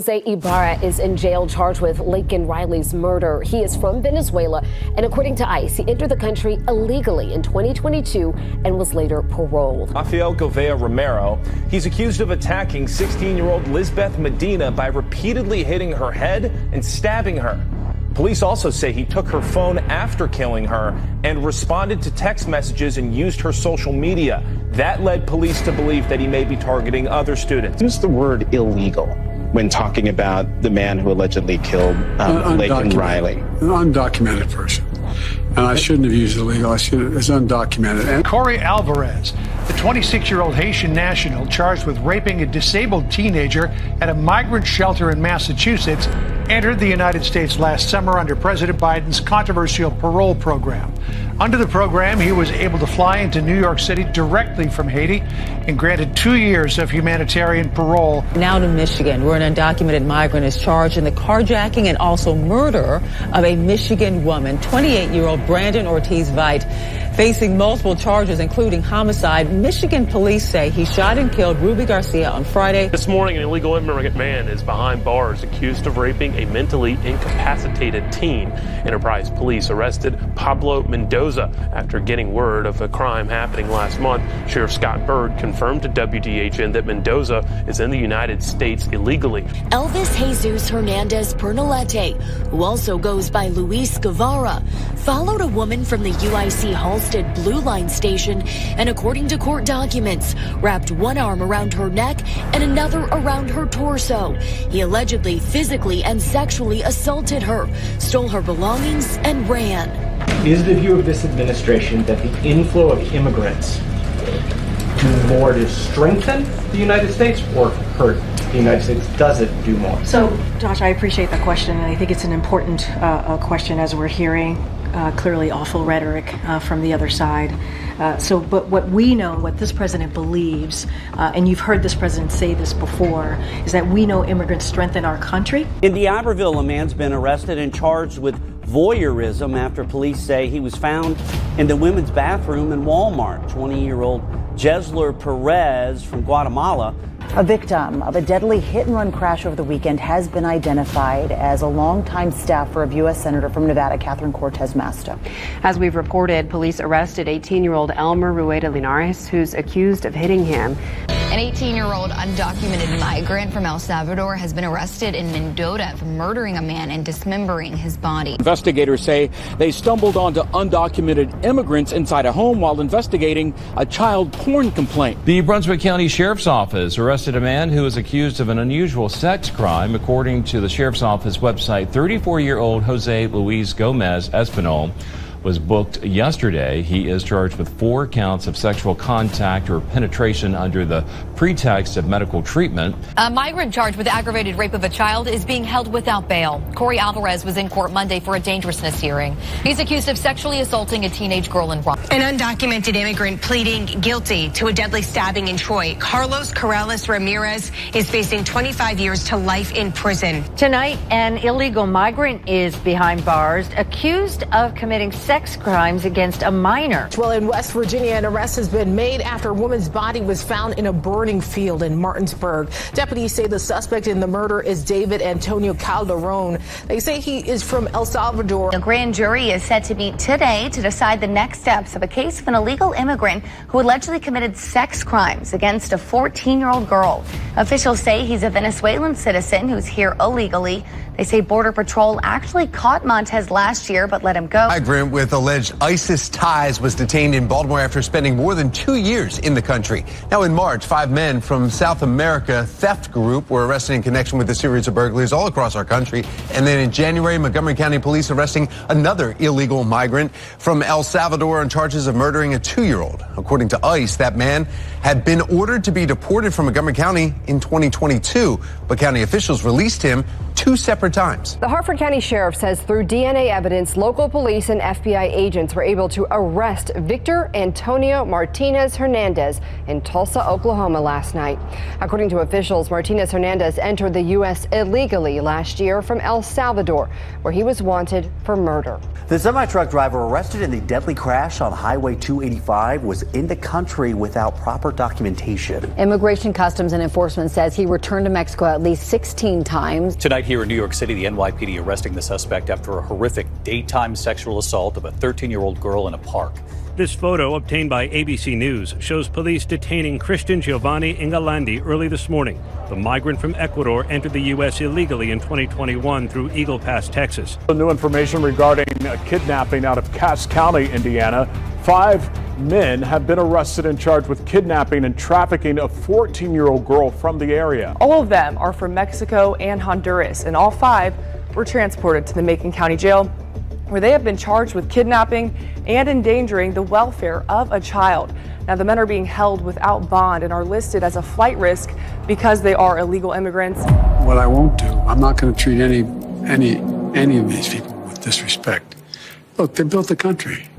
Jose Ibarra is in jail charged with Laken Riley's murder. He is from Venezuela, and according to ICE, he entered the country illegally in 2022 and was later paroled. Rafael Gouveia Romero, he's accused of attacking 16-year-old Lisbeth Medina by repeatedly hitting her head and stabbing her. Police also say he took her phone after killing her and responded to text messages and used her social media. That led police to believe that he may be targeting other students. Use the word illegal when talking about the man who allegedly killed Laken Riley. An undocumented person. And I shouldn't have used illegal. It's undocumented. And Corey Alvarez, the 26-year-old Haitian national charged with raping a disabled teenager at a migrant shelter in Massachusetts, entered the United States last summer under President Biden's controversial parole program. Under the program, he was able to fly into New York City directly from Haiti and granted 2 years of humanitarian parole. Now to Michigan, where an undocumented migrant is charged in the carjacking and also murder of a Michigan woman, 28-year-old Brandon Ortiz Veit, facing multiple charges, including homicide. Michigan police say he shot and killed Ruby Garcia on Friday. This morning, an illegal immigrant man is behind bars accused of raping a mentally incapacitated teen. Enterprise police arrested Pablo Mendoza after getting word of a crime happening last month. Sheriff Scott Bird confirmed to WDHN that Mendoza is in the United States illegally. Elvis Jesus Hernandez Pernalete, who also goes by Luis Guevara, followed a woman from the UIC Halstead Blue Line station and, according to court documents, wrapped one arm around her neck and another around her torso. He allegedly physically and sexually assaulted her, stole her belongings, and ran. Is the view of this administration that the inflow of immigrants do more to strengthen the United States or hurt the United States? Does it do more? So, Josh, I appreciate that question, and I think it's an important question as we're hearing clearly awful rhetoric from the other side. But what we know, what this president believes, and you've heard this president say this before, is that we know immigrants strengthen our country. In D'Iberville, a man's been arrested and charged with voyeurism after police say he was found in the women's bathroom in Walmart. 20-year-old Jesler Perez from Guatemala. A victim of a deadly hit-and-run crash over the weekend has been identified as a longtime staffer of U.S. Senator from Nevada, Catherine Cortez Masto. As we've reported, police arrested 18-year-old Elmer Rueda Linares, who's accused of hitting him. An 18-year-old undocumented migrant from El Salvador has been arrested in Mendota for murdering a man and dismembering his body. Investigators say they stumbled onto undocumented immigrants inside a home while investigating a child porn complaint. The Brunswick County Sheriff's Office arrested a man who is accused of an unusual sex crime. According to the Sheriff's Office website, 34-year-old Jose Luis Gomez Espinal was booked yesterday. He is charged with 4 counts of sexual contact or penetration under the pretext of medical treatment. A migrant charged with aggravated rape of a child is being held without bail. Corey Alvarez was in court Monday for a dangerousness hearing. He's accused of sexually assaulting a teenage girl in Raleigh. An undocumented immigrant pleading guilty to a deadly stabbing in Troy. Carlos Corrales Ramirez is facing 25 years to life in prison. Tonight, an illegal migrant is behind bars, accused of committing sex crimes against a minor. Well, in West Virginia, an arrest has been made after a woman's body was found in a burning field in Martinsburg. Deputies say the suspect in the murder is David Antonio Calderon. They say he is from El Salvador. A grand jury is set to meet today to decide the next steps of a case of an illegal immigrant who allegedly committed sex crimes against a 14-year-old girl. Officials say he's a Venezuelan citizen who's here illegally. They say Border Patrol actually caught Montez last year but let him go. Migrant with alleged ISIS ties was detained in Baltimore after spending more than 2 years in the country. Now in March, 5 men from South America theft group were arrested in connection with a series of burglaries all across our country. And then in January, Montgomery County police arresting another illegal migrant from El Salvador on charges of murdering a 2-year-old. According to ICE, that man had been ordered to be deported from Montgomery County in 2022, but county officials released him 2 separate times. The Harford County Sheriff says through DNA evidence, local police and FBI agents were able to arrest Victor Antonio Martinez Hernandez in Tulsa, Oklahoma last night. According to officials, Martinez Hernandez entered the U.S. illegally last year from El Salvador, where he was wanted for murder. The semi-truck driver arrested in the deadly crash on Highway 285 was in the country without proper documentation. Immigration, Customs and Enforcement says he returned to Mexico at least 16 times. Tonight here in New York City, the NYPD arresting the suspect after a horrific daytime sexual assault of a 13-year-old girl in a park. This photo, obtained by ABC News, shows police detaining Christian Giovanni Ingalandi early this morning. The migrant from Ecuador entered the U.S. illegally in 2021 through Eagle Pass, Texas. New information regarding a kidnapping out of Cass County, Indiana. 5 men have been arrested and charged with kidnapping and trafficking a 14-year-old girl from the area. All of them are from Mexico and Honduras, and all 5 were transported to the Macon County Jail, where they have been charged with kidnapping and endangering the welfare of a child. Now, the men are being held without bond and are listed as a flight risk because they are illegal immigrants. What I won't do, I'm not going to treat any of these people with disrespect. Look, they built the country.